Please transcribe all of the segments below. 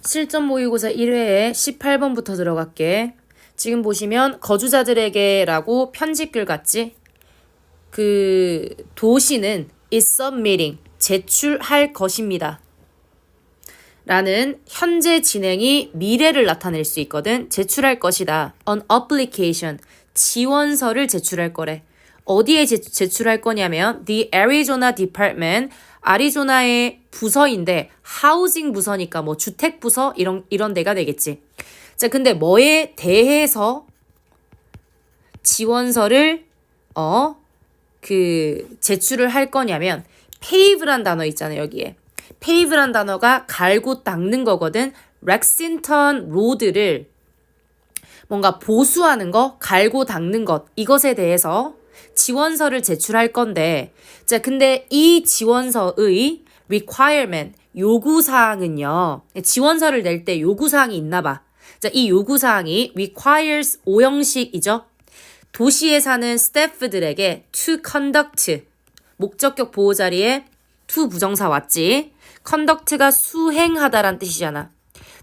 실전 모의고사 1회에 18번부터 들어갈게. 지금 보시면 거주자들에게라고 편지글 같지? 그 도시는 is submitting, 제출할 것입니다. 라는 현재 진행이 미래를 나타낼 수 있거든. 제출할 것이다. An application, 지원서를 제출할 거래. 어디에 제출할 거냐면 The Arizona Department, 아리조나의 부서인데 하우징 부서니까 뭐 주택 부서 이런 데가 되겠지. 자, 근데 뭐에 대해서 지원서를 제출을 할 거냐면 pave란 단어 있잖아요, 여기에. pave란 단어가 갈고 닦는 거거든. 렉싱턴 로드를 뭔가 보수하는 거, 갈고 닦는 것, 이것에 대해서 지원서를 제출할 건데, 자, 근데 이 지원서의 requirement, 요구사항은요, 지원서를 낼 때 요구사항이 있나 봐. 자, 이 요구사항이 requires 오형식이죠. 도시에 사는 스태프들에게 to conduct, 목적격 보호 자리에 to 부정사 왔지. conduct가 수행하다란 뜻이잖아.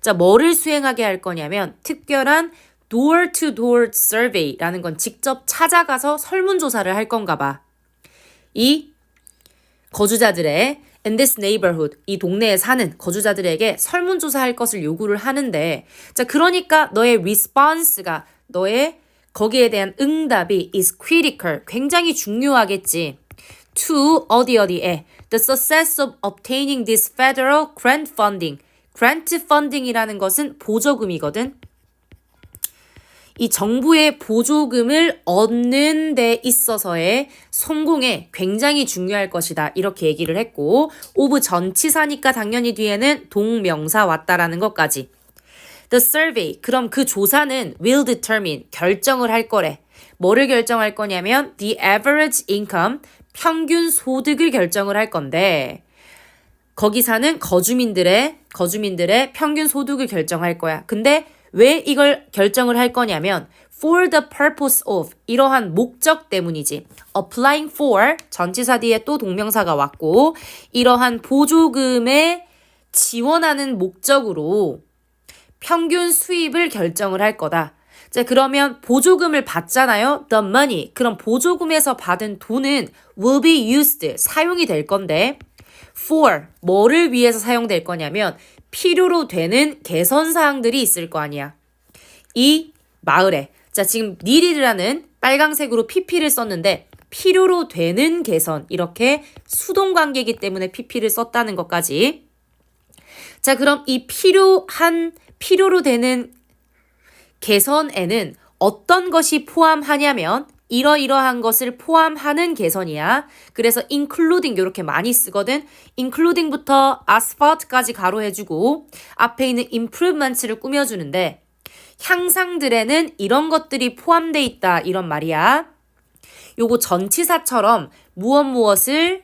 자, 뭐를 수행하게 할 거냐면 특별한 door-to-door survey라는 건 직접 찾아가서 설문조사를 할 건가 봐. 이 거주자들의 in this neighborhood, 이 동네에 사는 거주자들에게 설문조사할 것을 요구를 하는데, 자, 그러니까 너의 response가, 너의 거기에 대한 응답이 is critical, 굉장히 중요하겠지. to 어디에 the success of obtaining this federal grant funding. grant funding이라는 것은 보조금이거든. 이 정부의 보조금을 얻는 데 있어서의 성공에 굉장히 중요할 것이다. 이렇게 얘기를 했고, of 전치사니까 당연히 뒤에는 동명사 왔다라는 것까지. The survey, 그럼 그 조사는 will determine, 결정을 할 거래. 뭐를 결정할 거냐면 the average income, 평균 소득을 결정을 할 건데, 거기 사는 거주민들의 평균 소득을 결정할 거야. 근데 왜 이걸 결정을 할 거냐면 for the purpose of, 이러한 목적 때문이지. applying for, 전치사 뒤에 또 동명사가 왔고, 이러한 보조금에 지원하는 목적으로 평균 수입을 결정을 할 거다. 자, 그러면 보조금을 받잖아요. The money. 그럼 보조금에서 받은 돈은 will be used. 사용이 될 건데 for, 뭐를 위해서 사용될 거냐면 필요로 되는 개선 사항들이 있을 거 아니야. 이 마을에. 자, 지금 need라는 빨강색으로 pp를 썼는데 필요로 되는 개선. 이렇게 수동 관계이기 때문에 pp를 썼다는 것까지. 자, 그럼 이 필요로 되는 개선에는 어떤 것이 포함하냐면 이러이러한 것을 포함하는 개선이야. 그래서 including 이렇게 많이 쓰거든. including부터 asphalt까지 가로해주고 앞에 있는 improvements를 꾸며주는데 향상들에는 이런 것들이 포함돼 있다. 이런 말이야. 요거 전치사처럼 무엇을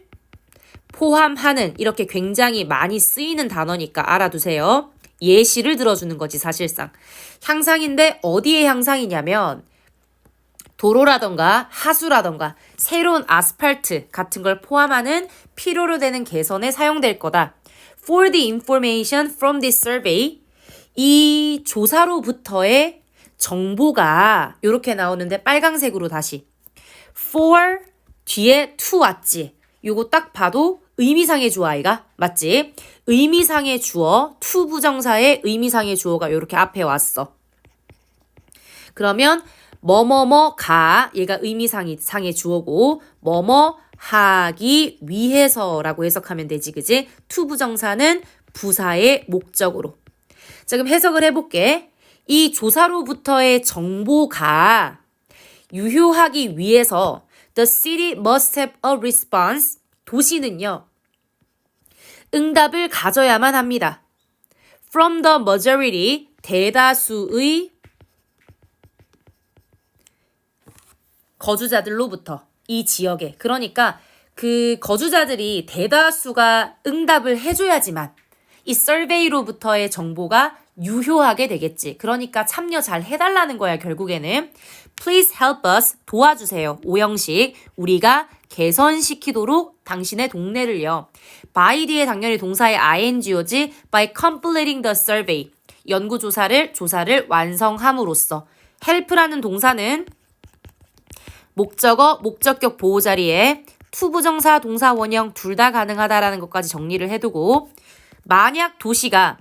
포함하는, 이렇게 굉장히 많이 쓰이는 단어니까 알아두세요. 예시를 들어주는 거지 사실상. 향상인데 어디에 향상이냐면 도로라던가 하수라던가 새로운 아스팔트 같은 걸 포함하는 필요로 되는 개선에 사용될 거다. For the information from this survey, 이 조사로부터의 정보가 이렇게 나오는데 빨강색으로 다시 for 뒤에 to 왔지. 요거 딱 봐도 의미상의 주어 아이가 맞지? 의미상의 주어, to 부정사의 의미상의 주어가 이렇게 앞에 왔어. 그러면 뭐뭐뭐가, 얘가 의미상의 주어고 뭐뭐 하기 위해서라고 해석하면 되지, 그지? to 부정사는 부사의 목적으로. 자, 그럼 해석을 해볼게. 이 조사로부터의 정보가 유효하기 위해서 the city must have a response. 도시는요, 응답을 가져야만 합니다. From the majority, 대다수의 거주자들로부터, 이 지역에. 그러니까 그 거주자들이 대다수가 응답을 해줘야지만 이 서베이로부터의 정보가 유효하게 되겠지. 그러니까 참여 잘 해달라는 거야, 결국에는. Please help us, 도와주세요. 오형식, 우리가 개선시키도록 당신의 동네를요. by 뒤에 당연히 동사의 ing오지 by completing the survey. 조사를 완성함으로써. help라는 동사는 목적어, 목적격 보호 자리에 투부정사, 동사 원형 둘 다 가능하다라는 것까지 정리를 해두고 만약 도시가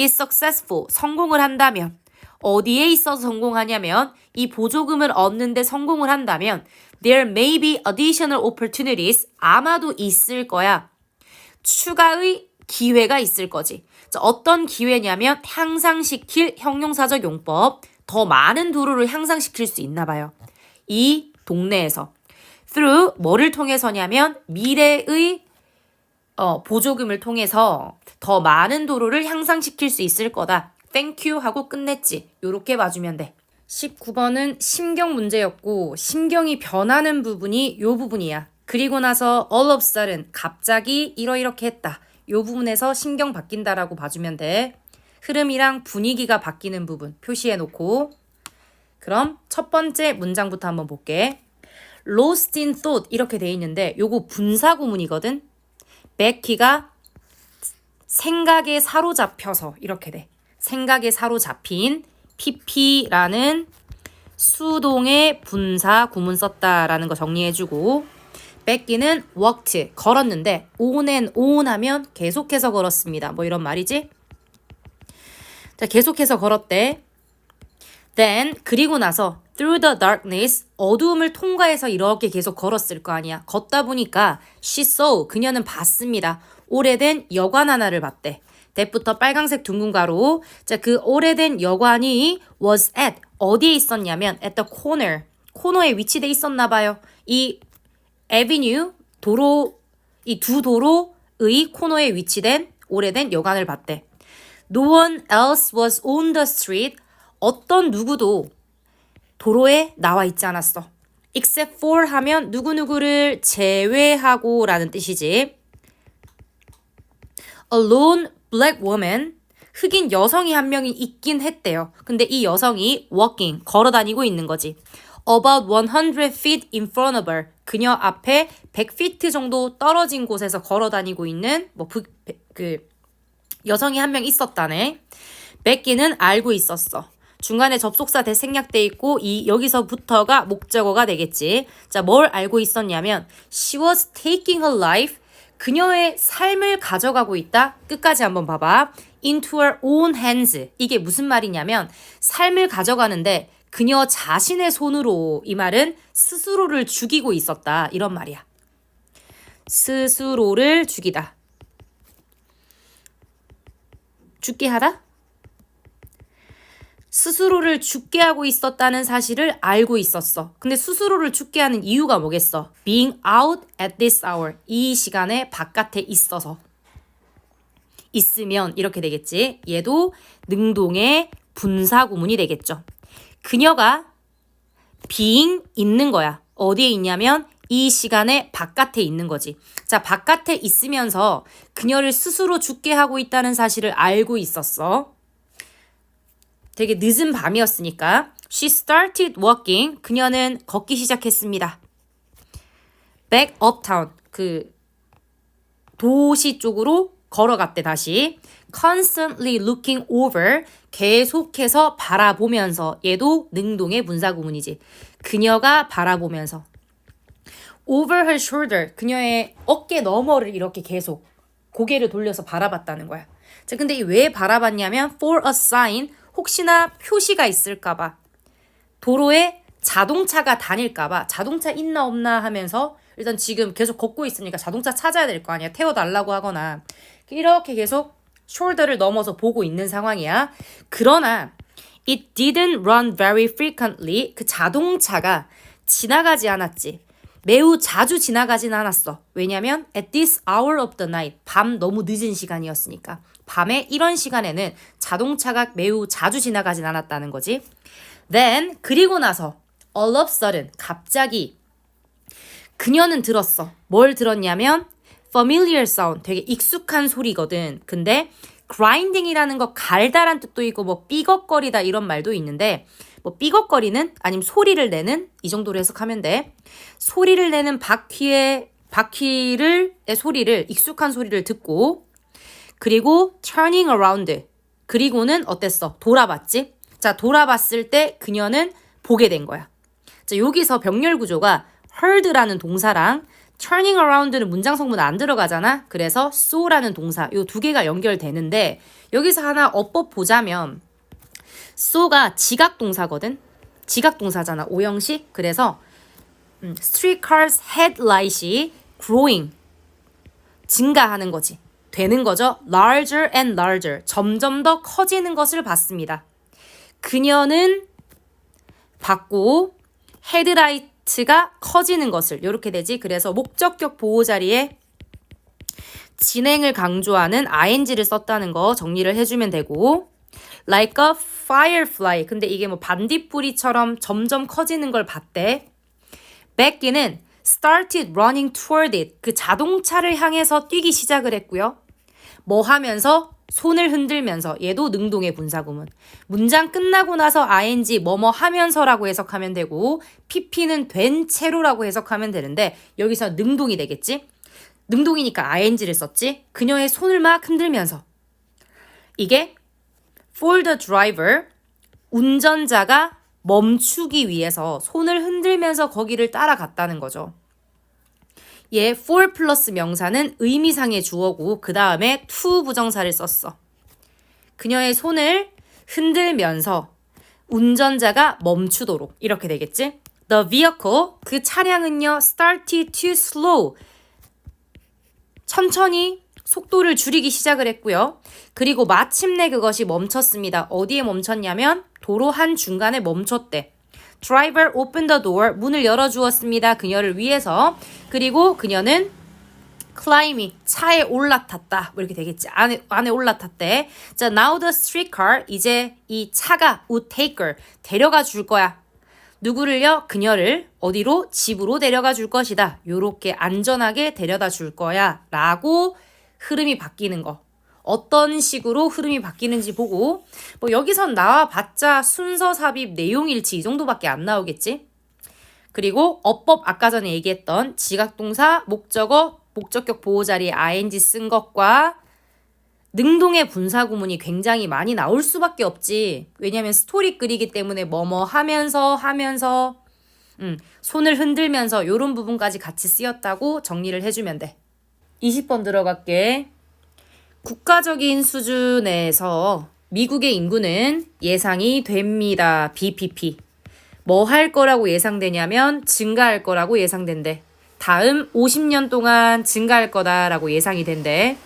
is successful, 성공을 한다면 어디에 있어서 성공하냐면 이 보조금을 얻는데 성공을 한다면 there may be additional opportunities, 아마도 있을 거야. 추가의 기회가 있을 거지. 자, 어떤 기회냐면 향상시킬 형용사적 용법, 더 많은 도로를 향상시킬 수 있나 봐요. 이 동네에서. through 뭐를 통해서냐면 미래의 보조금을 통해서 더 많은 도로를 향상시킬 수 있을 거다. Thank you 하고 끝냈지. 요렇게 봐주면 돼. 19번은 심경 문제였고 심경이 변하는 부분이 요 부분이야. 그리고 나서 all of a sudden 갑자기 이렇게 했다. 요 부분에서 심경 바뀐다라고 봐주면 돼. 흐름이랑 분위기가 바뀌는 부분 표시해 놓고 그럼 첫 번째 문장부터 한번 볼게. Lost in thought 이렇게 돼 있는데 요거 분사 구문이거든. 베키가 생각에 사로잡혀서 이렇게 돼. 생각에 사로잡힌 pp라는 수동의 분사 구문 썼다라는 거 정리해주고 베키는 walked 걸었는데 on and on 하면 계속해서 걸었습니다. 뭐 이런 말이지. 자, 계속해서 걸었대. Then 그리고 나서 through the darkness 어두움을 통과해서 이렇게 계속 걸었을 거 아니야. 걷다 보니까 she saw 그녀는 봤습니다. 오래된 여관 하나를 봤대. that부터 빨강색 둥근 가로. 자, 그 오래된 여관이 was at 어디에 있었냐면 at the corner 코너에 위치돼 있었나 봐요. 이 avenue 도로 이 두 도로의 코너에 위치된 오래된 여관을 봤대. No one else was on the street 어떤 누구도 도로에 나와 있지 않았어. except for 하면 누구누구를 제외하고 라는 뜻이지. A lone black woman 흑인 여성이 한 명이 있긴 했대요. 근데 이 여성이 walking 걸어다니고 있는 거지. About 100 feet in front of her 그녀 앞에 100feet 정도 떨어진 곳에서 걸어다니고 있는 여성이 한 명 있었다네. 베키는 알고 있었어. 중간에 접속사 대 생략돼 있고 여기서부터가 목적어가 되겠지. 자, 뭘 알고 있었냐면 she was taking her life 그녀의 삶을 가져가고 있다. 끝까지 한번 봐봐. into her own hands 이게 무슨 말이냐면 삶을 가져가는데 그녀 자신의 손으로 이 말은 스스로를 죽이고 있었다. 이런 말이야. 스스로를 죽이다. 죽게 하다? 스스로를 죽게 하고 있었다는 사실을 알고 있었어. 근데 스스로를 죽게 하는 이유가 뭐겠어? Being out at this hour. 이 시간에 바깥에 있어서. 있으면 이렇게 되겠지. 얘도 능동의 분사 구문이 되겠죠. 그녀가 being 있는 거야. 어디에 있냐면 이 시간에 바깥에 있는 거지. 자, 바깥에 있으면서 그녀를 스스로 죽게 하고 있다는 사실을 알고 있었어. 되게 늦은 밤이었으니까 she started walking. 그녀는 걷기 시작했습니다. back uptown. 그 도시 쪽으로 걸어갔대 다시. constantly looking over. 계속해서 바라보면서. 얘도 능동의 분사 구문이지. 그녀가 바라보면서. over her shoulder. 그녀의 어깨 너머를 이렇게 계속 고개를 돌려서 바라봤다는 거야. 자, 근데 왜 바라봤냐면 for a sign. 혹시나 표시가 있을까봐. 도로에 자동차가 다닐까봐. 자동차 있나 없나 하면서 일단 지금 계속 걷고 있으니까 자동차 찾아야 될 거 아니야. 태워달라고 하거나. 이렇게 계속 숄더를 넘어서 보고 있는 상황이야. 그러나 it didn't run very frequently. 그 자동차가 지나가지 않았지. 매우 자주 지나가진 않았어. 왜냐면 at this hour of the night. 밤 너무 늦은 시간이었으니까. 밤에 이런 시간에는 자동차가 매우 자주 지나가진 않았다는 거지. Then 그리고 나서 all of a sudden 갑자기 그녀는 들었어. 뭘 들었냐면 familiar sound 되게 익숙한 소리거든. 근데 grinding이라는 거 갈다란 뜻도 있고 뭐 삐걱거리다 이런 말도 있는데 뭐 삐걱거리는 아니면 소리를 내는 이 정도로 해석하면 돼. 소리를 내는 바퀴의 바퀴의 소리를, 익숙한 소리를 듣고, 그리고 turning around. 그리고는 어땠어? 돌아봤지? 자, 돌아봤을 때 그녀는 보게 된 거야. 자, 여기서 병렬 구조가 heard라는 동사랑 turning around는 문장 성분 안 들어가잖아. 그래서 saw라는 동사, 요 두 개가 연결되는데 여기서 하나 어법 보자면 saw가 지각 동사거든. 지각 동사잖아. 오형식. 그래서 streetcar's headlight이 growing, 증가하는 거지. 되는 거죠. larger and larger. 점점 더 커지는 것을 봤습니다. 그녀는 봤고 헤드라이트가 커지는 것을, 이렇게 되지. 그래서 목적격 보호 자리에 진행을 강조하는 ing를 썼다는 거 정리를 해주면 되고, like a firefly. 근데 이게 뭐 반딧불이처럼 점점 커지는 걸 봤대. Becky는 started running toward it. 그 자동차를 향해서 뛰기 시작을 했고요. 뭐 하면서? 손을 흔들면서. 얘도 능동의 분사구문. 문장 끝나고 나서 ing 뭐뭐 하면서라고 해석하면 되고, pp는 된 채로라고 해석하면 되는데 여기서 능동이 되겠지? 능동이니까 ing를 썼지? 그녀의 손을 막 흔들면서. 이게 for the driver, 운전자가 멈추기 위해서 손을 흔들면서 거기를 따라갔다는 거죠. 얘 for 플러스 명사는 의미상의 주어고 그 다음에 to 부정사를 썼어. 그녀의 손을 흔들면서 운전자가 멈추도록, 이렇게 되겠지? The vehicle, 그 차량은요, started to slow, 천천히 속도를 줄이기 시작을 했고요. 그리고 마침내 그것이 멈췄습니다. 어디에 멈췄냐면 도로 한 중간에 멈췄대. Driver opened the door. 문을 열어주었습니다. 그녀를 위해서. 그리고 그녀는 climbing, 차에 올라탔다. 뭐 이렇게 되겠지. 안에 올라탔대. 자, now the streetcar. 이제 이 차가 would take her. 데려가 줄 거야. 누구를요? 그녀를 어디로? 집으로 데려가 줄 것이다. 요렇게 안전하게 데려다 줄 거야. 라고 흐름이 바뀌는 거. 어떤 식으로 흐름이 바뀌는지 보고, 뭐 여기선 나와봤자 순서 삽입 내용일치 이 정도밖에 안 나오겠지. 그리고 어법 아까 전에 얘기했던 지각동사 목적어 목적격 보호 자리에 ing 쓴 것과 능동의 분사구문이 굉장히 많이 나올 수밖에 없지. 왜냐면 스토리 끓이기 때문에 뭐뭐 하면서 손을 흔들면서 요런 부분까지 같이 쓰였다고 정리를 해주면 돼. 20번 들어갈게. 국가적인 수준에서 미국의 인구는 예상이 됩니다. BPP. 뭐 할 거라고 예상되냐면 증가할 거라고 예상된대. 다음 50년 동안 증가할 거다라고 예상이 된대.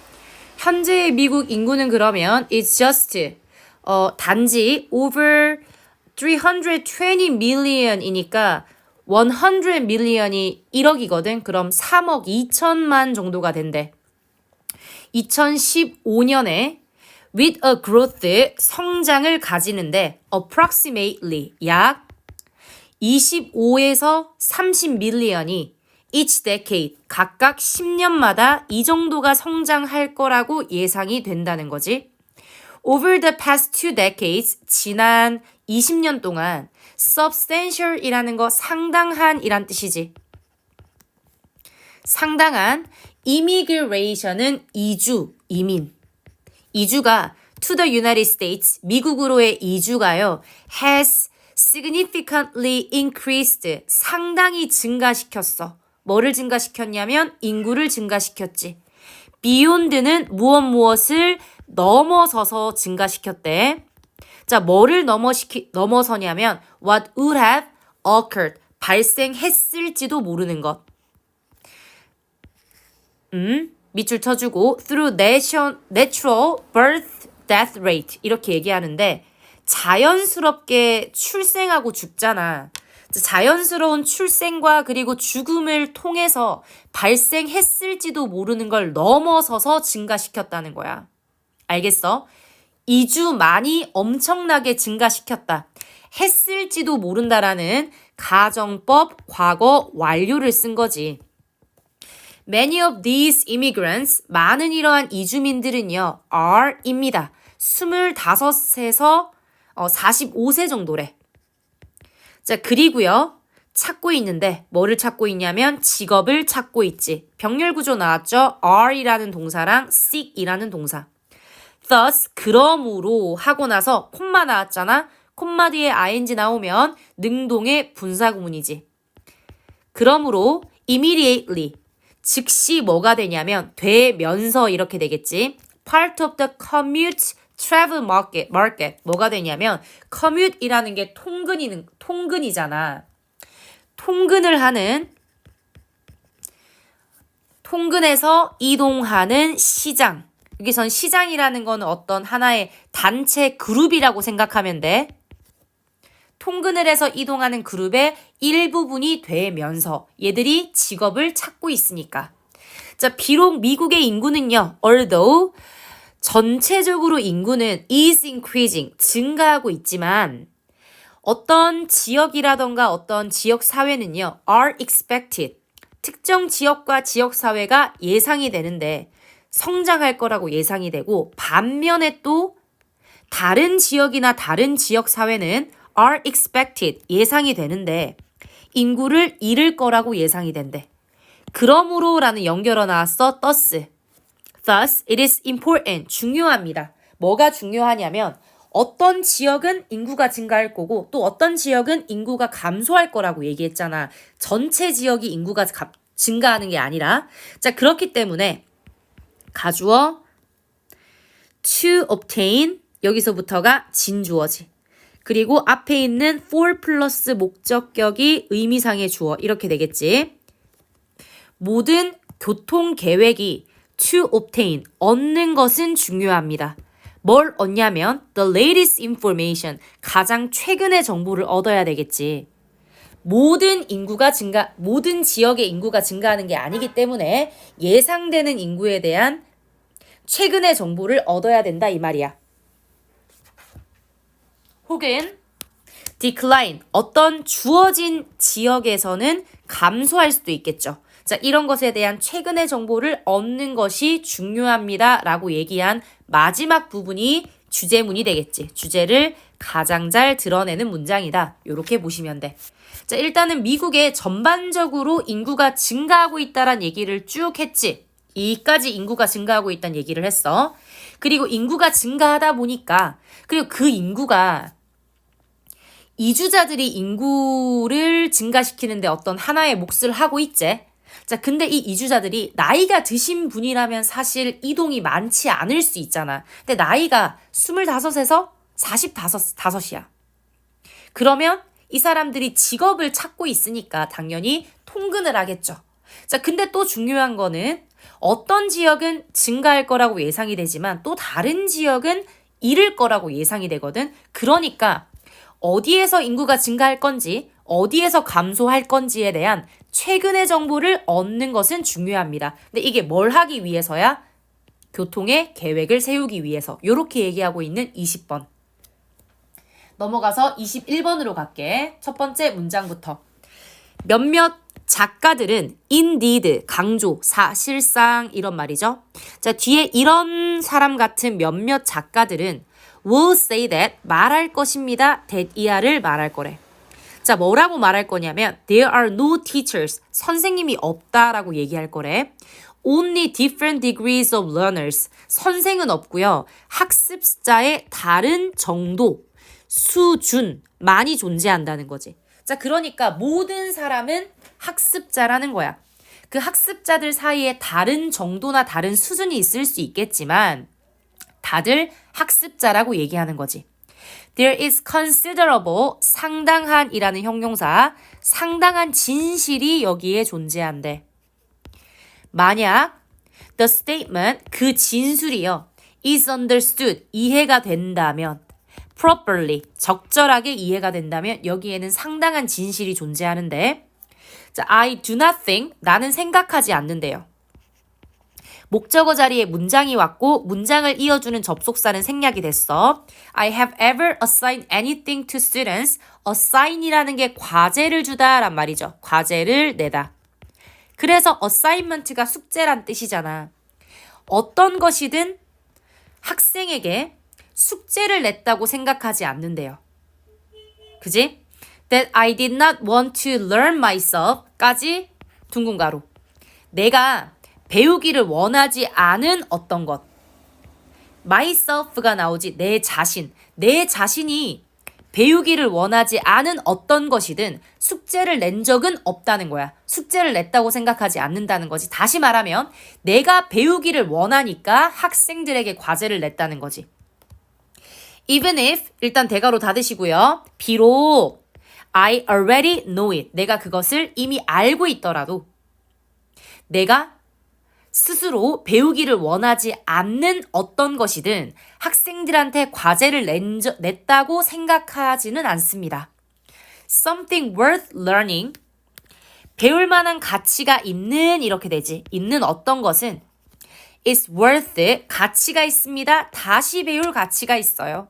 현재의 미국 인구는 그러면 it's just 단지 over 320 million이니까 100 million이 1억이거든. 그럼 3억 2천만 정도가 된대. 2015년에 with a growth, 성장을 가지는데 approximately, 약 25에서 30 million이 each decade, 각각 10년마다 이 정도가 성장할 거라고 예상이 된다는 거지. Over the past 2 decades, 지난 20년 동안 substantial이라는 거 상당한 이란 뜻이지. 상당한 immigration은 이주, 이민. 이주가 to the United States, 미국으로의 이주가요, has significantly increased, 상당히 증가시켰어. 뭐를 증가시켰냐면 인구를 증가시켰지. beyond는 무엇을 넘어서서 증가시켰대. 자, 뭐를 넘어서냐면 what would have occurred, 발생했을지도 모르는 것. 밑줄 쳐주고 through natural birth death rate 이렇게 얘기하는데 자연스럽게 출생하고 죽잖아. 자연스러운 출생과 그리고 죽음을 통해서 발생했을지도 모르는 걸 넘어서서 증가시켰다는 거야. 알겠어? 이주만이 엄청나게 증가시켰다. 했을지도 모른다라는 가정법 과거 완료를 쓴 거지. Many of these immigrants, 많은 이러한 이주민들은요, are입니다. 25세에서 45세 정도래. 자, 그리고요, 찾고 있는데 뭐를 찾고 있냐면 직업을 찾고 있지. 병렬 구조 나왔죠? are이라는 동사랑 seek이라는 동사. thus 그러므로 하고 나서 콤마 나왔잖아. 콤마 뒤에 ing 나오면 능동의 분사구문이지. 그러므로 immediately 즉시 뭐가 되냐면 되면서 이렇게 되겠지. part of the commute travel market 뭐가 되냐면 commute이라는 게 통근이잖아. 통근에서 이동하는 시장. 여기선 시장이라는 거는 어떤 하나의 단체 그룹이라고 생각하면 돼. 통근을 해서 이동하는 그룹의 일부분이 되면서 얘들이 직업을 찾고 있으니까. 자, 비록 미국의 인구는요, although 전체적으로 인구는 is increasing, 증가하고 있지만 어떤 지역이라던가 어떤 지역 사회는요, are expected, 특정 지역과 지역 사회가 예상이 되는데 성장할 거라고 예상이 되고 반면에 또 다른 지역이나 다른 지역 사회는 are expected, 예상이 되는데 인구를 잃을 거라고 예상이 된대. 그러므로 라는 연결어 나왔어. thus. Thus, it is important. 중요합니다. 뭐가 중요하냐면 어떤 지역은 인구가 증가할 거고 또 어떤 지역은 인구가 감소할 거라고 얘기했잖아. 전체 지역이 인구가 증가하는 게 아니라. 자, 그렇기 때문에 가주어 to obtain 여기서부터가 진주어지. 그리고 앞에 있는 for 플러스 목적격이 의미상의 주어 이렇게 되겠지. 모든 교통 계획이 to obtain 얻는 것은 중요합니다. 뭘 얻냐면 the latest information 가장 최근의 정보를 얻어야 되겠지. 모든 지역의 인구가 증가하는 게 아니기 때문에 예상되는 인구에 대한 최근의 정보를 얻어야 된다 이 말이야. 혹은 decline 어떤 주어진 지역에서는 감소할 수도 있겠죠. 자, 이런 것에 대한 최근의 정보를 얻는 것이 중요합니다 라고 얘기한 마지막 부분이 주제문이 되겠지. 주제를 가장 잘 드러내는 문장이다. 이렇게 보시면 돼. 자, 일단은 미국에 전반적으로 인구가 증가하고 있다란 얘기를 쭉 했지. 이까지 인구가 증가하고 있다는 얘기를 했어. 그리고 인구가 증가하다 보니까 그리고 그 인구가 이주자들이 인구를 증가시키는데 어떤 하나의 몫을 하고 있지. 자, 근데 이 이주자들이 나이가 드신 분이라면 사실 이동이 많지 않을 수 있잖아. 근데 나이가 25에서 45이야. 그러면 이 사람들이 직업을 찾고 있으니까 당연히 통근을 하겠죠. 자, 근데 또 중요한 거는 어떤 지역은 증가할 거라고 예상이 되지만 또 다른 지역은 잃을 거라고 예상이 되거든. 그러니까 어디에서 인구가 증가할 건지 어디에서 감소할 건지에 대한 최근의 정보를 얻는 것은 중요합니다. 근데 이게 뭘 하기 위해서야? 교통의 계획을 세우기 위해서. 이렇게 얘기하고 있는 20번. 넘어가서 21번으로 갈게. 첫 번째 문장부터. 몇몇 작가들은 indeed, 강조, 사실상 이런 말이죠. 자, 뒤에 이런 사람 같은 몇몇 작가들은 will say that, 말할 것입니다. that 이하를 말할 거래. 자, 뭐라고 말할 거냐면 there are no teachers, 선생님이 없다라고 얘기할 거래. only different degrees of learners, 선생은 없고요. 학습자의 다른 정도, 수준, 많이 존재한다는 거지. 자, 그러니까 모든 사람은 학습자라는 거야. 그 학습자들 사이에 다른 정도나 다른 수준이 있을 수 있겠지만 다들 학습자라고 얘기하는 거지. There is considerable, 상당한이라는 형용사, 상당한 진실이 여기에 존재한대. 만약 the statement, 그 진술이요, is understood, 이해가 된다면, properly, 적절하게 이해가 된다면 여기에는 상당한 진실이 존재하는데, 자, I do not think, 나는 생각하지 않는데요. 목적어 자리에 문장이 왔고 문장을 이어주는 접속사는 생략이 됐어. I have ever assigned anything to students. assign이라는 게 과제를 주다란 말이죠. 과제를 내다. 그래서 assignment가 숙제란 뜻이잖아. 어떤 것이든 학생에게 숙제를 냈다고 생각하지 않는데요. 그지? that I did not want to learn myself까지 둥근 가로. 내가 배우기를 원하지 않은 어떤 것. myself가 나오지 내 자신. 내 자신이 배우기를 원하지 않은 어떤 것이든 숙제를 낸 적은 없다는 거야. 숙제를 냈다고 생각하지 않는다는 거지. 다시 말하면 내가 배우기를 원하니까 학생들에게 과제를 냈다는 거지. Even if 일단 대가로 닫으시고요. 비록 I already know it. 내가 그것을 이미 알고 있더라도 내가 스스로 배우기를 원하지 않는 어떤 것이든 학생들한테 과제를 냈다고 생각하지는 않습니다. Something worth learning. 배울 만한 가치가 있는 이렇게 되지. 있는 어떤 것은 is worth 가치가 있습니다. 다시 배울 가치가 있어요.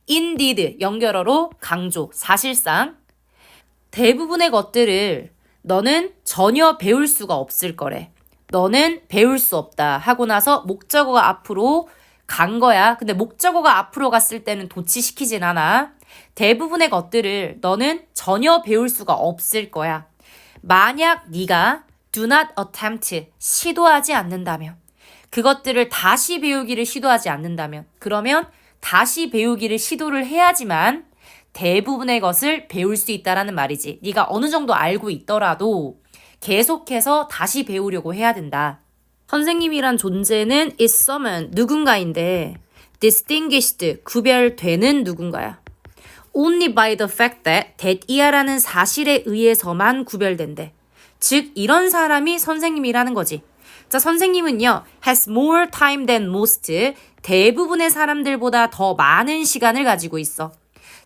Indeed 연결어로 강조. 사실상 대부분의 것들을 너는 전혀 배울 수가 없을 거래. 너는 배울 수 없다 하고 나서 목적어가 앞으로 간 거야. 근데 목적어가 앞으로 갔을 때는 도치시키진 않아. 대부분의 것들을 너는 전혀 배울 수가 없을 거야. 만약 네가 do not attempt, 시도하지 않는다면, 그것들을 다시 배우기를 시도하지 않는다면, 그러면 다시 배우기를 시도를 해야지만 대부분의 것을 배울 수 있다라는 말이지. 네가 어느 정도 알고 있더라도 계속해서 다시 배우려고 해야 된다. 선생님이란 존재는 is someone, 누군가인데 distinguished, 구별되는 누군가야. Only by the fact that 이하라는 사실에 의해서만 구별된대. 즉 이런 사람이 선생님이라는 거지. 자, 선생님은요 has more time than most, 대부분의 사람들보다 더 많은 시간을 가지고 있어.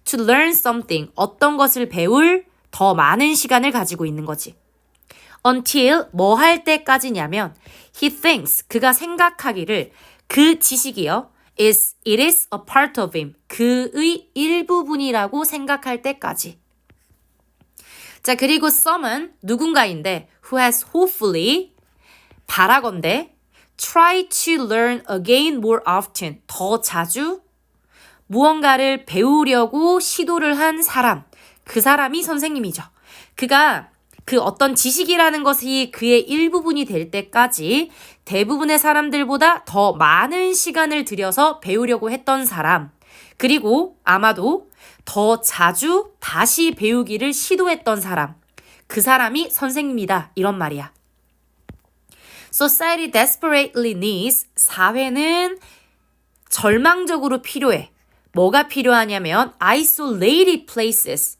To learn something, 어떤 것을 배울 더 많은 시간을 가지고 있는 거지. Until 뭐 할 때까지냐면 he thinks, 그가 생각하기를 그 지식이요 it is a part of him, 그의 일부분이라고 생각할 때까지. 자, 그리고 someone 누군가인데 who has hopefully 바라건대 try to learn again more often, 더 자주 무언가를 배우려고 시도를 한 사람, 그 사람이 선생님이죠. 그가 그 어떤 지식이라는 것이 그의 일부분이 될 때까지 대부분의 사람들보다 더 많은 시간을 들여서 배우려고 했던 사람, 그리고 아마도 더 자주 다시 배우기를 시도했던 사람, 그 사람이 선생님이다 이런 말이야. Society desperately needs, 사회는 절망적으로 필요해. 뭐가 필요하냐면 isolated places,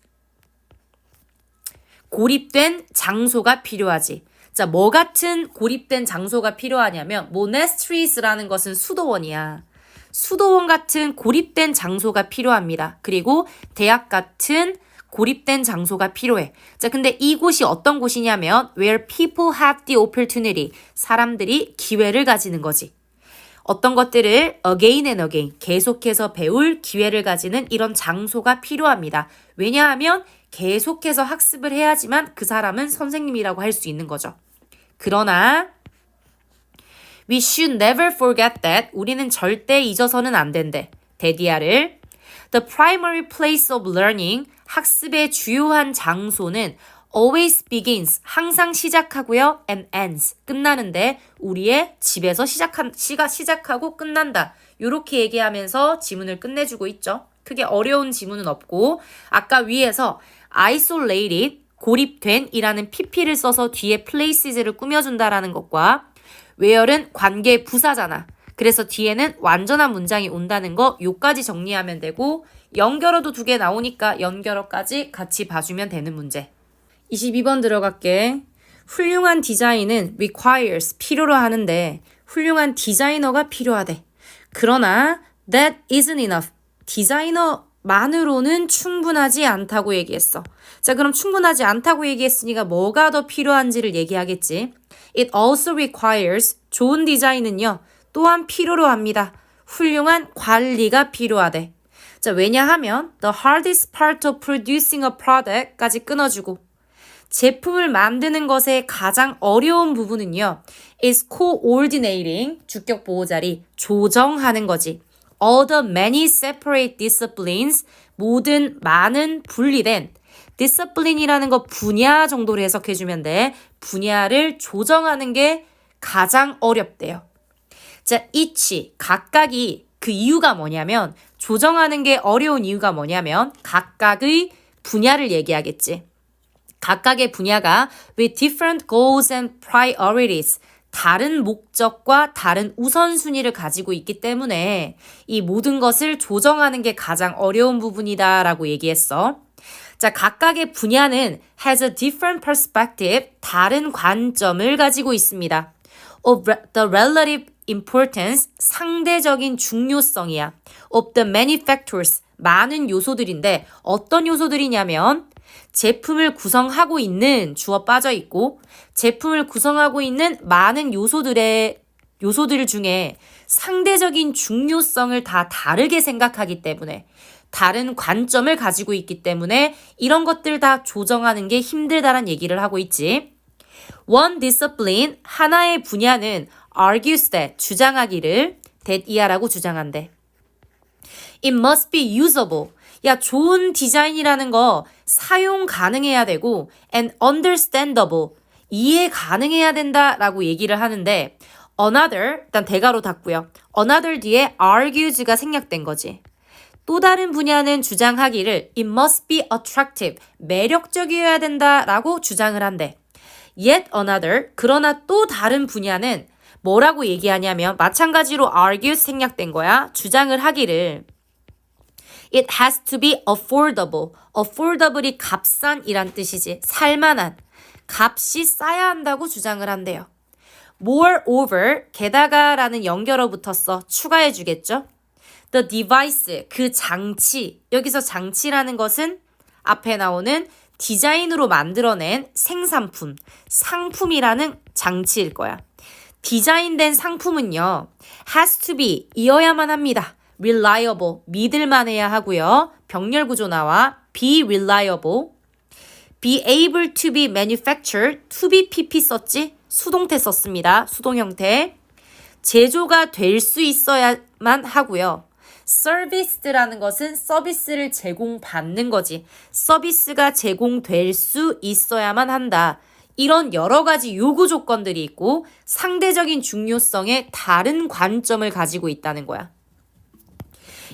고립된 장소가 필요하지. 자, 뭐 같은 고립된 장소가 필요하냐면 monasteries라는 것은 수도원이야. 수도원 같은 고립된 장소가 필요합니다. 그리고 대학 같은 고립된 장소가 필요해. 자, 근데 이곳이 어떤 곳이냐면 where people have the opportunity, 사람들이 기회를 가지는 거지. 어떤 것들을 again and again, 계속해서 배울 기회를 가지는 이런 장소가 필요합니다. 왜냐하면 계속해서 학습을 해야지만 그 사람은 선생님이라고 할 수 있는 거죠. 그러나 we should never forget that, 우리는 절대 잊어서는 안 된대. 데디아를 the primary place of learning, 학습의 주요한 장소는 always begins, 항상 시작하고요, and ends, 끝나는데 우리의 집에서 시작하고 끝난다. 이렇게 얘기하면서 지문을 끝내주고 있죠. 크게 어려운 지문은 없고 아까 위에서 isolated, 고립된 이라는 pp를 써서 뒤에 places를 꾸며준다라는 것과 where은 관계 부사잖아. 그래서 뒤에는 완전한 문장이 온다는 거 요까지 정리하면 되고 연결어도 2개 나오니까 연결어까지 같이 봐주면 되는 문제. 22번 들어갈게. 훌륭한 디자인은 requires, 필요로 하는데 훌륭한 디자이너가 필요하대. 그러나 that isn't enough, 디자이너만으로는 충분하지 않다고 얘기했어. 자, 그럼 충분하지 않다고 얘기했으니까 뭐가 더 필요한지를 얘기하겠지. It also requires, 좋은 디자인은요 또한 필요로 합니다. 훌륭한 관리가 필요하대. 자, 왜냐하면 the hardest part of producing a product까지 끊어주고 제품을 만드는 것의 가장 어려운 부분은요 is coordinating, 주격 보호자리, 조정하는 거지. All the many separate disciplines, 모든 많은 분리된 discipline이라는 거 분야 정도로 해석해주면 돼. 분야를 조정하는 게 가장 어렵대요. 자, each, 각각이 그 이유가 뭐냐면 조정하는 게 어려운 이유가 뭐냐면 각각의 분야를 얘기하겠지. 각각의 분야가 with different goals and priorities 다른 목적과 다른 우선순위를 가지고 있기 때문에 이 모든 것을 조정하는 게 가장 어려운 부분이다 라고 얘기했어. 자, 각각의 분야는 has a different perspective, 다른 관점을 가지고 있습니다. Of the relative importance, 상대적인 중요성이야. Of the many factors, 많은 요소들인데 어떤 요소들이냐면 제품을 구성하고 있는 주어 빠져 있고 제품을 구성하고 있는 많은 요소들 중에 상대적인 중요성을 다 다르게 생각하기 때문에 다른 관점을 가지고 있기 때문에 이런 것들 다 조정하는 게 힘들다란 얘기를 하고 있지. One discipline, 하나의 분야는 argues that, 주장하기를 that 이하라고 주장한대. It must be usable. 야, 좋은 디자인이라는 거 사용 가능해야 되고 and understandable, 이해 가능해야 된다라고 얘기를 하는데 another, 일단 대가로 닫고요. another 뒤에 argues가 생략된 거지. 또 다른 분야는 주장하기를 it must be attractive, 매력적이어야 된다라고 주장을 한대. Yet another, 그러나 또 다른 분야는 뭐라고 얘기하냐면 마찬가지로 argues 생략된 거야. 주장을 하기를 It has to be affordable. affordable이 값싼이란 뜻이지. 살만한. 값이 싸야 한다고 주장을 한대요. Moreover, 게다가라는 연결어 붙었어. 추가해 주겠죠? The device, 그 장치. 여기서 장치라는 것은 앞에 나오는 디자인으로 만들어낸 생산품, 상품이라는 장치일 거야. 디자인된 상품은요, has to be, 이어야만 합니다. reliable, 믿을만해야 하고요. 병렬 구조 나와 be reliable, be able to be manufactured, to be pp 썼지? 수동태 썼습니다. 수동 형태. 제조가 될 수 있어야만 하고요. serviced라는 것은 서비스를 제공받는 거지. 서비스가 제공될 수 있어야만 한다. 이런 여러 가지 요구 조건들이 있고 상대적인 중요성에 다른 관점을 가지고 있다는 거야.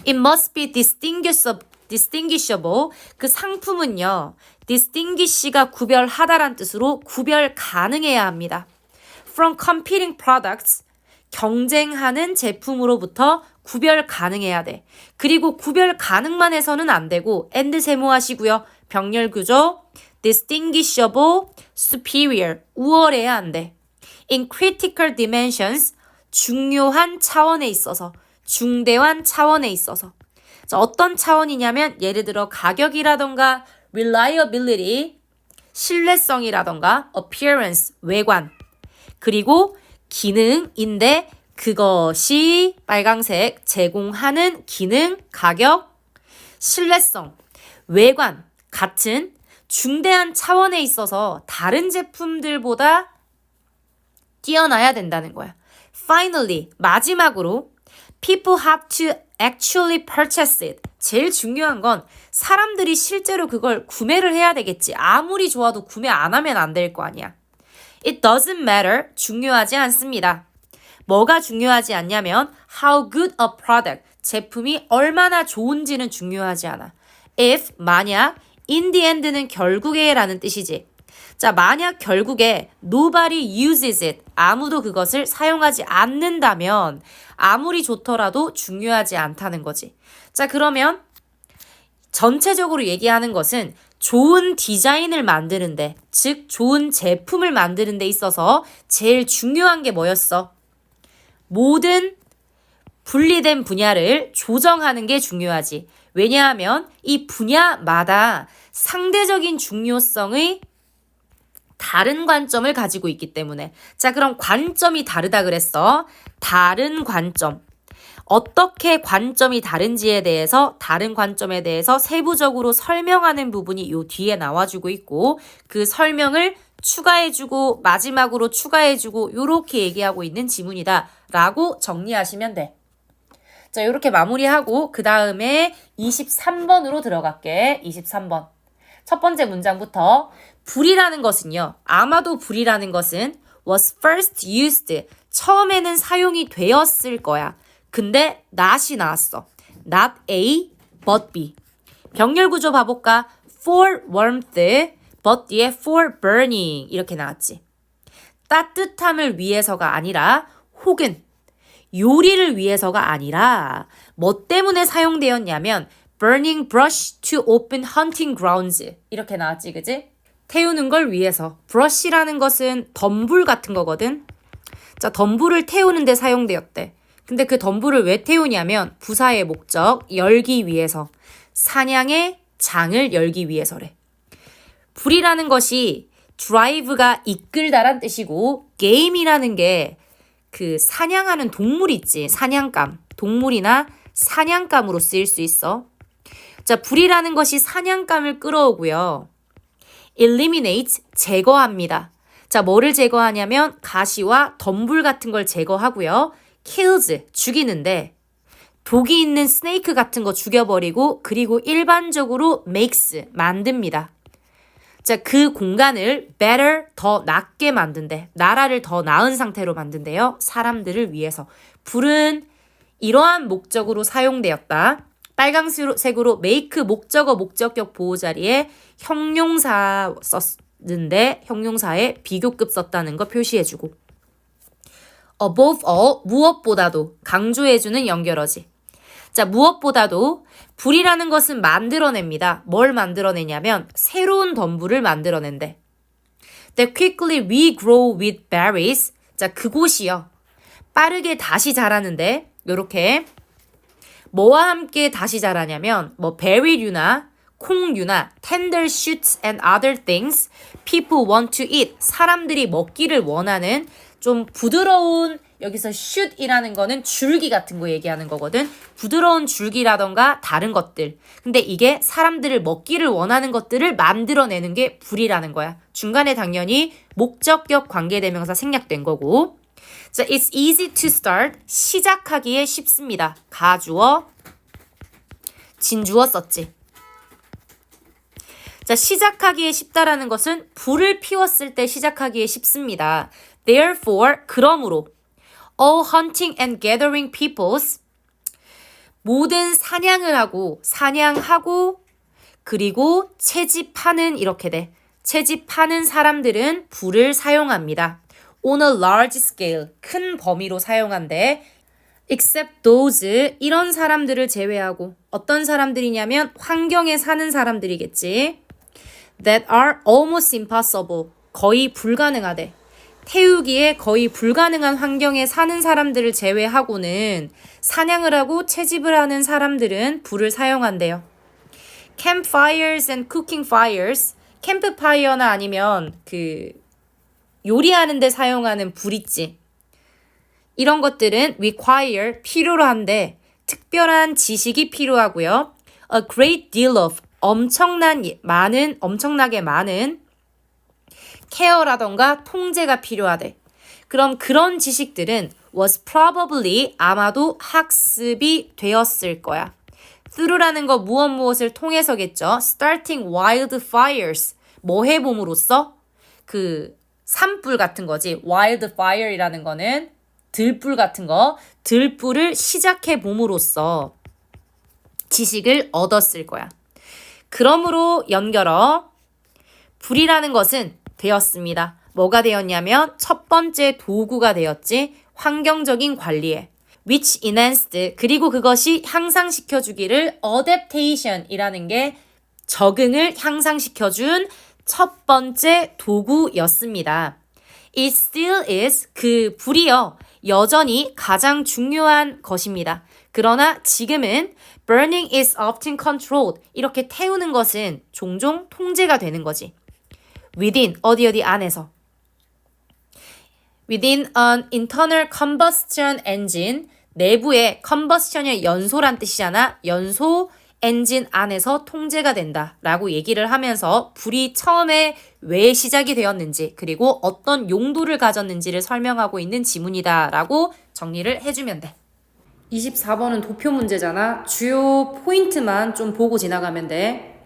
It must be distinguishable. 그 상품은요. distinguish가 구별하다란 뜻으로 구별 가능해야 합니다. From competing products. 경쟁하는 제품으로부터 구별 가능해야 돼. 그리고 구별 가능만 해서는 안 되고 and 세모하시고요. 병렬 구조 distinguishable, superior, 우월해야 안 돼. In critical dimensions, 중요한 차원에 있어서, 중대한 차원에 있어서. 자, 어떤 차원이냐면 예를 들어 가격이라던가 reliability, 신뢰성이라던가 appearance, 외관, 그리고 기능인데 그것이 빨강색 제공하는 기능, 가격, 신뢰성, 외관 같은 중대한 차원에 있어서 다른 제품들보다 뛰어나야 된다는 거야. Finally, 마지막으로 people have to actually purchase it. 제일 중요한 건 사람들이 실제로 그걸 구매를 해야 되겠지. 아무리 좋아도 구매 안 하면 안 될 거 아니야. It doesn't matter. 중요하지 않습니다. 뭐가 중요하지 않냐면 how good a product. 제품이 얼마나 좋은지는 중요하지 않아. If, 만약, in the end는 결국에 라는 뜻이지. 자, 만약 결국에 nobody uses it. 아무도 그것을 사용하지 않는다면 아무리 좋더라도 중요하지 않다는 거지. 자, 그러면 전체적으로 얘기하는 것은 좋은 디자인을 만드는데, 즉 좋은 제품을 만드는 데 있어서 제일 중요한 게 뭐였어? 모든 분리된 분야를 조정하는 게 중요하지. 왜냐하면 이 분야마다 상대적인 중요성의 다른 관점을 가지고 있기 때문에. 자, 그럼 관점이 다르다 그랬어. 다른 관점. 어떻게 관점이 다른지에 대해서, 다른 관점에 대해서 세부적으로 설명하는 부분이 요 뒤에 나와주고 있고 그 설명을 추가해주고 마지막으로 추가해주고 요렇게 얘기하고 있는 지문이다 라고 정리하시면 돼. 자, 요렇게 마무리하고 그 다음에 23번으로 들어갈게. 23번. 첫 번째 문장부터 불이라는 것은요. 아마도 불이라는 것은 was first used. 처음에는 사용이 되었을 거야. 근데 not이 나왔어. Not A, but B. 병렬 구조 봐볼까? For warmth, but 뒤에 for burning 이렇게 나왔지. 따뜻함을 위해서가 아니라 혹은 요리를 위해서가 아니라 뭐 때문에 사용되었냐면 burning brush to open hunting grounds 이렇게 나왔지, 그지? 태우는 걸 위해서. brush라는 것은 덤불 같은 거거든. 자, 덤불을 태우는 데 사용되었대. 근데 그 덤불을 왜 태우냐면 부사의 목적, 열기 위해서. 사냥의 장을 열기 위해서래. 불이라는 것이 drive가 이끌다란 뜻이고 game이라는 게 그 사냥하는 동물 있지. 사냥감. 동물이나 사냥감으로 쓰일 수 있어. 자, 불이라는 것이 사냥감을 끌어오고요. eliminate, 제거합니다. 자, 뭐를 제거하냐면 가시와 덤불 같은 걸 제거하고요. kills, 죽이는데 독이 있는 스네이크 같은 거 죽여버리고 그리고 일반적으로 makes, 만듭니다. 자, 그 공간을 better, 더 낫게 만든대. 나라를 더 나은 상태로 만든대요. 사람들을 위해서. 불은 이러한 목적으로 사용되었다. 빨강색으로 make 목적어 목적격 보호 자리에 형용사 썼는데 형용사에 비교급 썼다는 거 표시해주고. above all, 무엇보다도 강조해주는 연결어지. 자, 무엇보다도 불이라는 것은 만들어냅니다. 뭘 만들어내냐면 새로운 덤불을 만들어낸대. That quickly regrow with berries. 자, 그곳이요. 빠르게 다시 자라는데 요렇게 뭐와 함께 다시 자라냐면 뭐 베리류나 콩류나 tender shoots and other things people want to eat. 사람들이 먹기를 원하는 좀 부드러운, 여기서 shoot이라는 거는 줄기 같은 거 얘기하는 거거든. 부드러운 줄기라던가 다른 것들. 근데 이게 사람들을 먹기를 원하는 것들을 만들어내는 게 불이라는 거야. 중간에 당연히 목적격 관계대명사 생략된 거고. 자, it's easy to start. 시작하기에 쉽습니다. 가주어, 진주어 썼지. 자, 시작하기에 쉽다라는 것은 불을 피웠을 때 시작하기에 쉽습니다. Therefore, 그러므로 all hunting and gathering peoples 모든 사냥하고 그리고 채집하는 이렇게 돼. 채집하는 사람들은 불을 사용합니다. On a large scale, 큰 범위로 사용한대. Except those, 이런 사람들을 제외하고 어떤 사람들이냐면 환경에 사는 사람들이겠지. That are almost impossible, 거의 불가능하대. 태우기에 거의 불가능한 환경에 사는 사람들을 제외하고는 사냥을 하고 채집을 하는 사람들은 불을 사용한대요. Campfires and cooking fires, 캠프파이어나 아니면 그 요리하는 데 사용하는 불 있지. 이런 것들은 require, 필요로 한데 특별한 지식이 필요하고요. A great deal of, 엄청나게 많은 케어라던가 통제가 필요하대. 그럼 그런 지식들은 was probably, 아마도 학습이 되었을 거야. through라는 거 무엇을 통해서겠죠. starting wildfires, 뭐 해봄으로써? 그 산불 같은 거지. wildfire이라는 거는 들불 같은 거. 들불을 시작해 봄으로써 지식을 얻었을 거야. 그러므로 연결어, 불이라는 것은 되었습니다. 뭐가 되었냐면 첫 번째 도구가 되었지. 환경적인 관리에. which enhanced, 그리고 그것이 향상시켜주기를 adaptation이라는 게 적응을 향상시켜준 첫 번째 도구였습니다. It still is, 그 불이요. 여전히 가장 중요한 것입니다. 그러나 지금은 burning is often controlled, 이렇게 태우는 것은 종종 통제가 되는 거지. within, 어디 안에서. within an internal combustion engine, 내부에 combustion의 연소란 뜻이잖아. 연소 엔진 안에서 통제가 된다 라고 얘기를 하면서 불이 처음에 왜 시작이 되었는지 그리고 어떤 용도를 가졌는지를 설명하고 있는 지문이다 라고 정리를 해주면 돼. 24번은 도표 문제잖아. 주요 포인트만 좀 보고 지나가면 돼.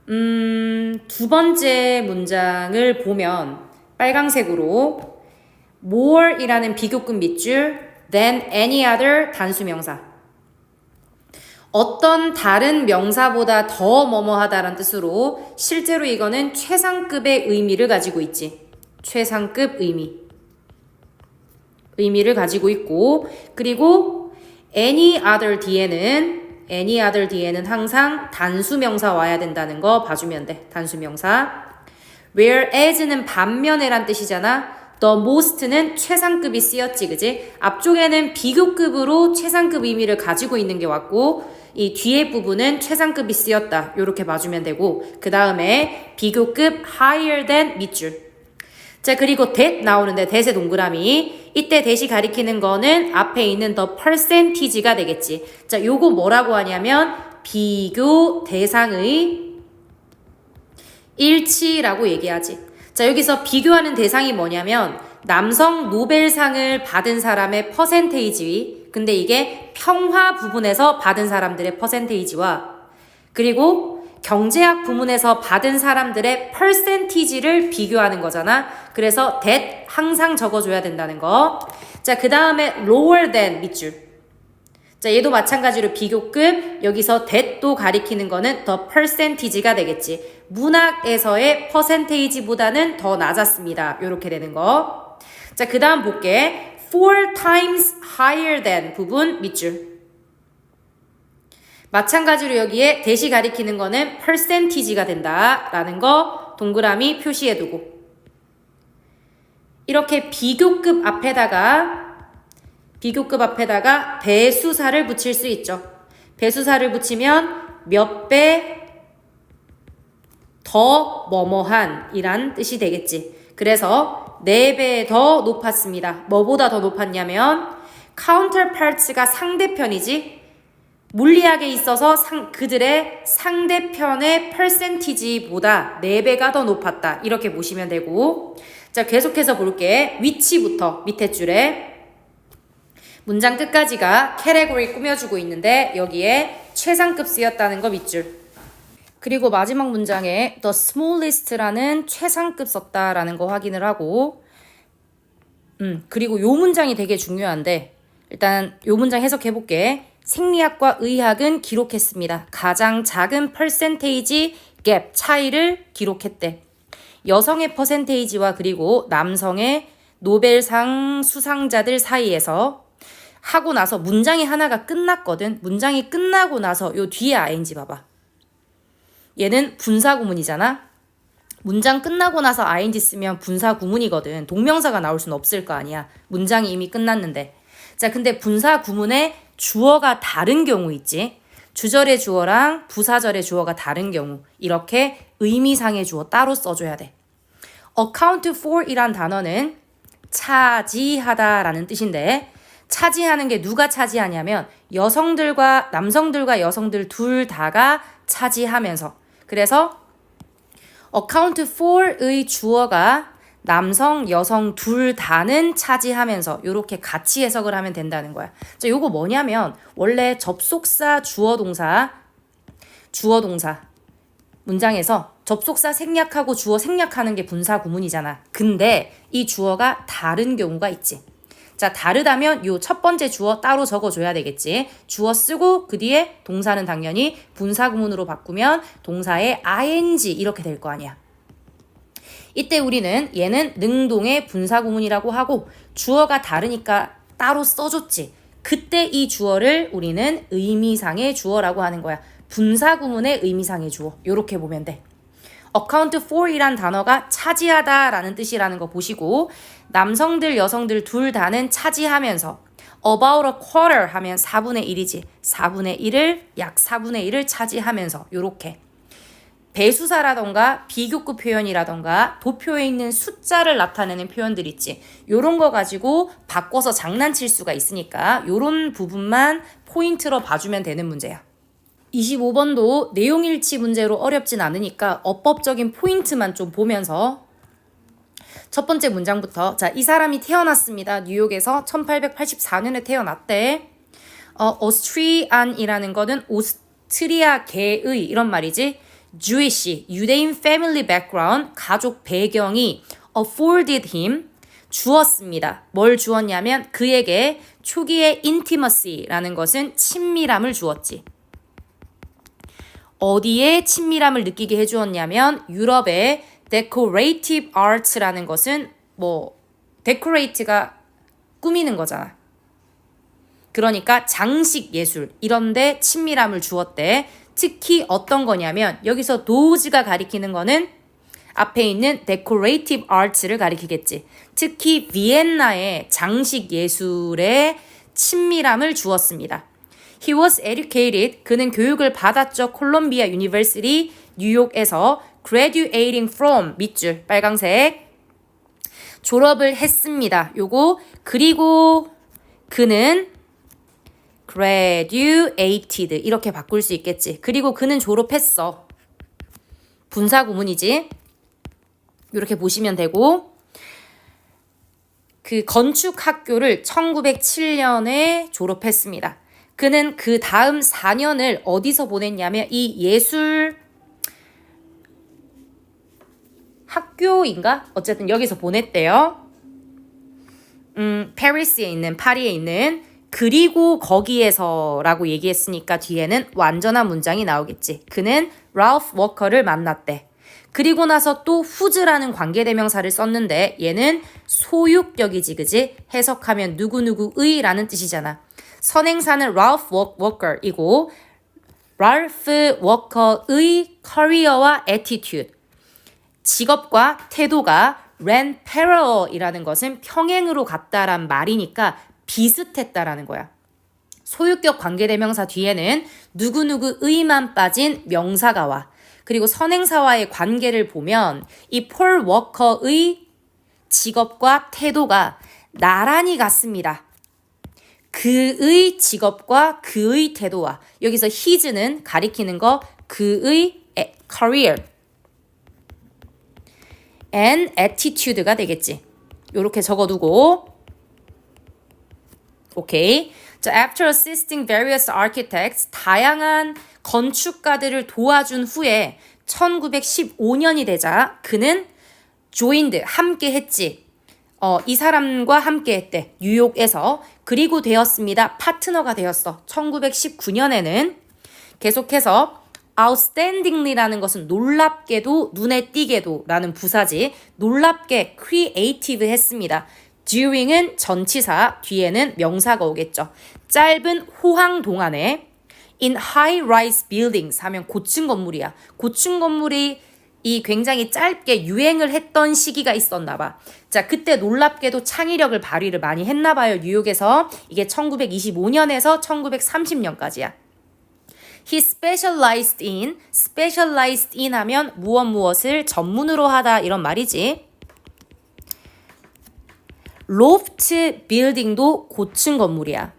두 번째 문장을 보면 빨강색으로 more이라는 비교급 밑줄 than any other 단수명사. 어떤 다른 명사보다 더 뭐뭐하다라는 뜻으로 실제로 이거는 최상급의 의미를 가지고 있지. 최상급 의미를 가지고 있고, 그리고 any other 뒤에는 항상 단수명사 와야 된다는 거 봐주면 돼. 단수명사. whereas는 반면에란 뜻이잖아. the most는 최상급이 쓰였지, 그지? 앞쪽에는 비교급으로 최상급 의미를 가지고 있는 게 왔고, 이 뒤에 부분은 최상급이 쓰였다. 요렇게 봐주면 되고, 그 다음에 비교급 higher than 밑줄. 자, 그리고 that 나오는데 that의 동그라미. 이때 that이 가리키는 거는 앞에 있는 the percentage가 되겠지. 자, 요거 뭐라고 하냐면 비교 대상의 일치라고 얘기하지. 자, 여기서 비교하는 대상이 뭐냐면 남성 노벨상을 받은 사람의 퍼센테이지, 근데 이게 평화 부분에서 받은 사람들의 퍼센테이지와 그리고 경제학 부문에서 받은 사람들의 퍼센티지를 비교하는 거잖아. 그래서 that 항상 적어줘야 된다는 거. 자, 그 다음에 lower than 밑줄. 자, 얘도 마찬가지로 비교급. 여기서 that도 가리키는 거는 the percentage가 되겠지. 문학에서의 퍼센테이지보다는 더 낮았습니다. 요렇게 되는 거. 자, 그 다음 볼게. 4 times higher than 부분 밑줄. 마찬가지로 여기에 that이 가리키는 거는 percentage가 된다라는 거 동그라미 표시해두고, 이렇게 비교급 앞에다가 배수사를 붙일 수 있죠. 배수사를 붙이면 몇 배 더 뭐뭐한 이란 뜻이 되겠지. 그래서 4배 더 높았습니다. 뭐보다 더 높았냐면 counterparts가 상대편이지. 물리학에 있어서 그들의 상대편의 퍼센티지보다 4배가 더 높았다. 이렇게 보시면 되고, 자, 계속해서 볼게. 위치부터 밑에 줄에 문장 끝까지가 캐테고리 꾸며주고 있는데 여기에 최상급 쓰였다는 거 밑줄. 그리고 마지막 문장에 the smallest라는 최상급 썼다라는 거 확인을 하고, 그리고 요 문장이 되게 중요한데 일단 요 문장 해석해볼게. 생리학과 의학은 기록했습니다. 가장 작은 퍼센테이지 갭 차이를 기록했대. 여성의 퍼센테이지와 그리고 남성의 노벨상 수상자들 사이에서 하고 나서 문장이 하나가 끝났거든. 문장이 끝나고 나서 요 뒤에 ing 봐봐. 얘는 분사구문이잖아. 문장 끝나고 나서 ing 쓰면 분사구문이거든. 동명사가 나올 수는 없을 거 아니야. 문장이 이미 끝났는데. 자, 근데 분사구문에 주어가 다른 경우 있지. 주절의 주어랑 부사절의 주어가 다른 경우 이렇게 의미상의 주어 따로 써줘야 돼. account for 이란 단어는 차지하다 라는 뜻인데, 차지하는 게 누가 차지하냐면 여성들과 남성들과 여성들 둘 다가 차지하면서, 그래서 account for의 주어가 남성, 여성 둘 다는 차지하면서 이렇게 같이 해석을 하면 된다는 거야. 자, 요거 뭐냐면 원래 접속사 주어 동사 문장에서 접속사 생략하고 주어 생략하는 게 분사 구문이잖아. 근데 이 주어가 다른 경우가 있지. 자, 다르다면 요 첫 번째 주어 따로 적어줘야 되겠지. 주어 쓰고 그 뒤에 동사는 당연히 분사 구문으로 바꾸면 동사의 ing 이렇게 될 거 아니야. 이때 우리는 얘는 능동의 분사구문이라고 하고 주어가 다르니까 따로 써줬지. 그때 이 주어를 우리는 의미상의 주어라고 하는 거야. 분사구문의 의미상의 주어. 요렇게 보면 돼. account for 이란 단어가 차지하다 라는 뜻이라는 거 보시고, 남성들 여성들 둘 다는 차지하면서 about a quarter 하면 4분의 1이지. 4분의 1을 약 4분의 1을 차지하면서 요렇게 배수사라던가 비교급 표현이라던가 도표에 있는 숫자를 나타내는 표현들 있지. 요런 거 가지고 바꿔서 장난칠 수가 있으니까 요런 부분만 포인트로 봐주면 되는 문제야. 25번도 내용일치 문제로 어렵진 않으니까 어법적인 포인트만 좀 보면서 첫 번째 문장부터, 자, 이 사람이 태어났습니다. 뉴욕에서 1884년에 태어났대. 오스트리안이라는 거는 오스트리아계의 이런 말이지. Jewish, 유대인 family background, 가족 배경이 afforded him, 주었습니다. 뭘 주었냐면 그에게 초기의 intimacy라는 것은 친밀함을 주었지. 어디에 친밀함을 느끼게 해주었냐면 유럽의 decorative arts라는 것은 decorate가 꾸미는 거잖아. 그러니까 장식 예술 이런 데 친밀함을 주었대. 특히 어떤 거냐면 여기서 도즈가 가리키는 거는 앞에 있는 decorative arts를 가리키겠지. 특히 비엔나의 장식 예술에 친밀함을 주었습니다. He was educated. 그는 교육을 받았죠. 콜롬비아 유니버시티 뉴욕에서 graduating from 밑줄 빨강색 졸업을 했습니다. 요거 그리고 그는 graduated 이렇게 바꿀 수 있겠지. 그리고 그는 졸업했어. 분사 구문이지. 이렇게 보시면 되고 그 건축 학교를 1907년에 졸업했습니다. 그는 그 다음 4년을 어디서 보냈냐면 이 예술 학교인가? 어쨌든 여기서 보냈대요. 파리에 있는 그리고 거기에서라고 얘기했으니까 뒤에는 완전한 문장이 나오겠지. 그는 랄프 워커를 만났대. 그리고 나서 또 whose라는 관계대명사를 썼는데 얘는 소유격이지 그지? 해석하면 누구누구의 라는 뜻이잖아. 선행사는 랄프 워커이고 랄프 워커의 커리어와 attitude 직업과 태도가 ran parallel이라는 것은 평행으로 갔다란 말이니까 비슷했다라는 거야. 소유격 관계대명사 뒤에는 누구누구의만 빠진 명사가 와. 그리고 선행사와의 관계를 보면 이 폴 워커의 직업과 태도가 나란히 같습니다. 그의 직업과 그의 태도와 여기서 his는 가리키는 거 그의 career and attitude가 되겠지. 요렇게 적어두고 오케이. 자, after assisting various architects, 다양한 건축가들을 도와준 후에 1915년이 되자 그는 joined, 함께 했지. 이 사람과 함께 했대. 뉴욕에서. 그리고 되었습니다. 파트너가 되었어. 1919년에는 계속해서 outstandingly라는 것은 놀랍게도, 눈에 띄게도 라는 부사지. 놀랍게 creative 했습니다. during은 전치사, 뒤에는 명사가 오겠죠. 짧은 호황 동안에 in high-rise buildings 하면 고층 건물이야. 고층 건물이 이 굉장히 짧게 유행을 했던 시기가 있었나 봐. 자, 그때 놀랍게도 창의력을 발휘를 많이 했나 봐요. 뉴욕에서. 이게 1925년에서 1930년까지야. He specialized in 하면 무엇을 전문으로 하다 이런 말이지. 로프트 빌딩도 고층 건물이야.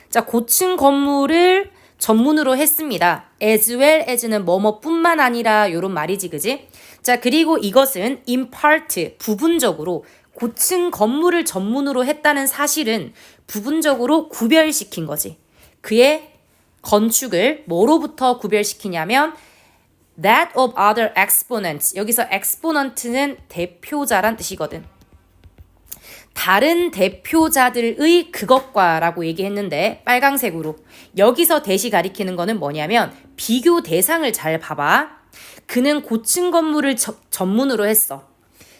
자, 고층 건물을 전문으로 했습니다. as well as는 뭐뭐뿐만 아니라 이런 말이지, 그지? 자, 그리고 이것은 in part, 부분적으로 고층 건물을 전문으로 했다는 사실은 부분적으로 구별시킨 거지. 그의 건축을 뭐로부터 구별시키냐면 that of other exponents. 여기서 exponent는 대표자란 뜻이거든. 다른 대표자들의 그것과 라고 얘기했는데 빨강색으로 여기서 대시 가리키는 거는 뭐냐면 비교 대상을 잘 봐봐. 그는 고층 건물을 전문으로 했어.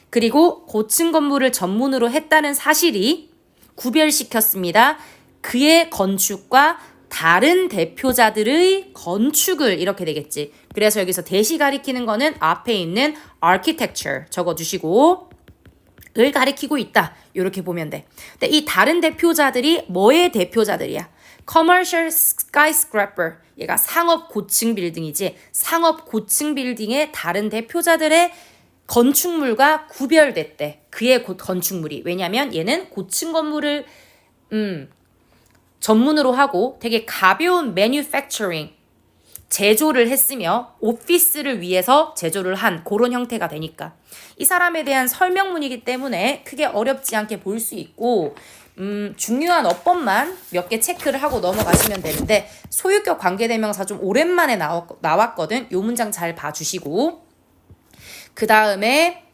그리고 고층 건물을 전문으로 했다는 사실이 구별시켰습니다. 그의 건축과 다른 대표자들의 건축을 이렇게 되겠지. 그래서 여기서 대시 가리키는 거는 앞에 있는 architecture 적어주시고 을 가리키고 있다. 이렇게 보면 돼. 근데 이 다른 대표자들이 뭐의 대표자들이야? Commercial skyscraper. 얘가 상업 고층 빌딩이지. 상업 고층 빌딩의 다른 대표자들의 건축물과 구별됐대. 그의 건축물이. 왜냐면 얘는 고층 건물을 전문으로 하고 되게 가벼운 manufacturing 제조를 했으며 오피스를 위해서 제조를 한 그런 형태가 되니까 이 사람에 대한 설명문이기 때문에 크게 어렵지 않게 볼 수 있고 중요한 어법만 몇 개 체크를 하고 넘어가시면 되는데 소유격 관계대명사 좀 오랜만에 나왔거든. 요 문장 잘 봐주시고 그 다음에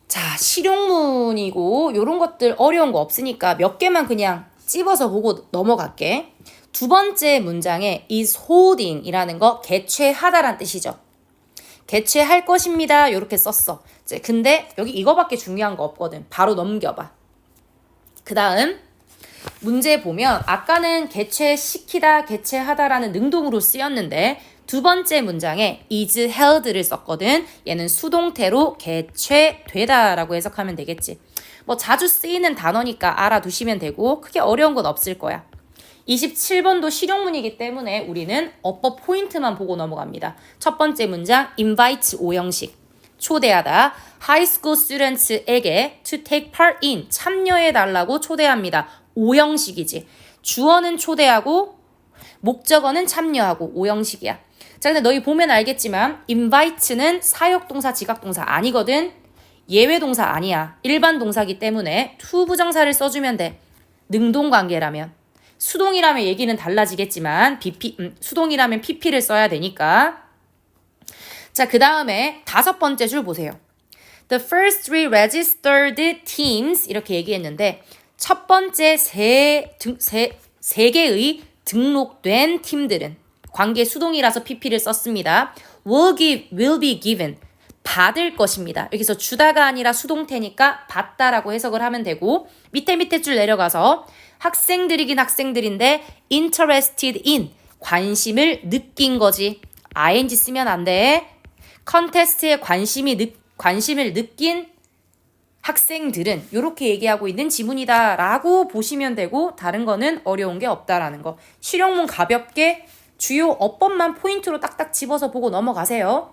자 실용문이고 요런 것들 어려운 거 없으니까 몇 개만 그냥 찝어서 보고 넘어갈게. 두 번째 문장에 is holding 이라는 거 개최하다란 뜻이죠. 개최할 것입니다. 요렇게 썼어. 근데 여기 이거밖에 중요한 거 없거든. 바로 넘겨봐. 그 다음 문제 보면 아까는 개최시키다, 개최하다라는 능동으로 쓰였는데 두 번째 문장에 is held를 썼거든. 얘는 수동태로 개최되다라고 해석하면 되겠지. 뭐 자주 쓰이는 단어니까 알아두시면 되고 크게 어려운 건 없을 거야. 27번도 실용문이기 때문에 우리는 어법 포인트만 보고 넘어갑니다. 첫 번째 문장 invite 오형식 초대하다 high school students에게 to take part in 참여해달라고 초대합니다. 오형식이지. 주어는 초대하고 목적어는 참여하고 오형식이야. 자 근데 너희 보면 알겠지만 invite는 사역동사 지각동사 아니거든. 예외동사 아니야. 일반 동사기 때문에 to 부정사를 써주면 돼. 능동관계라면. 수동이라면 얘기는 달라지겠지만 수동이라면 pp를 써야 되니까. 자, 그 다음에 다섯 번째 줄 보세요. The first three registered teams 이렇게 얘기했는데 첫 번째 세 개의 등록된 팀들은 관계 수동이라서 pp를 썼습니다. will be given 받을 것입니다. 여기서 주다가 아니라 수동태니까 받다라고 해석을 하면 되고 밑에 줄 내려가서 학생들이긴 학생들인데 interested in 관심을 느낀 거지. ing 쓰면 안 돼. 컨테스트에 관심을 느낀 학생들은 이렇게 얘기하고 있는 지문이다 라고 보시면 되고 다른 거는 어려운 게 없다라는 거. 실용문 가볍게 주요 어법만 포인트로 딱딱 집어서 보고 넘어가세요.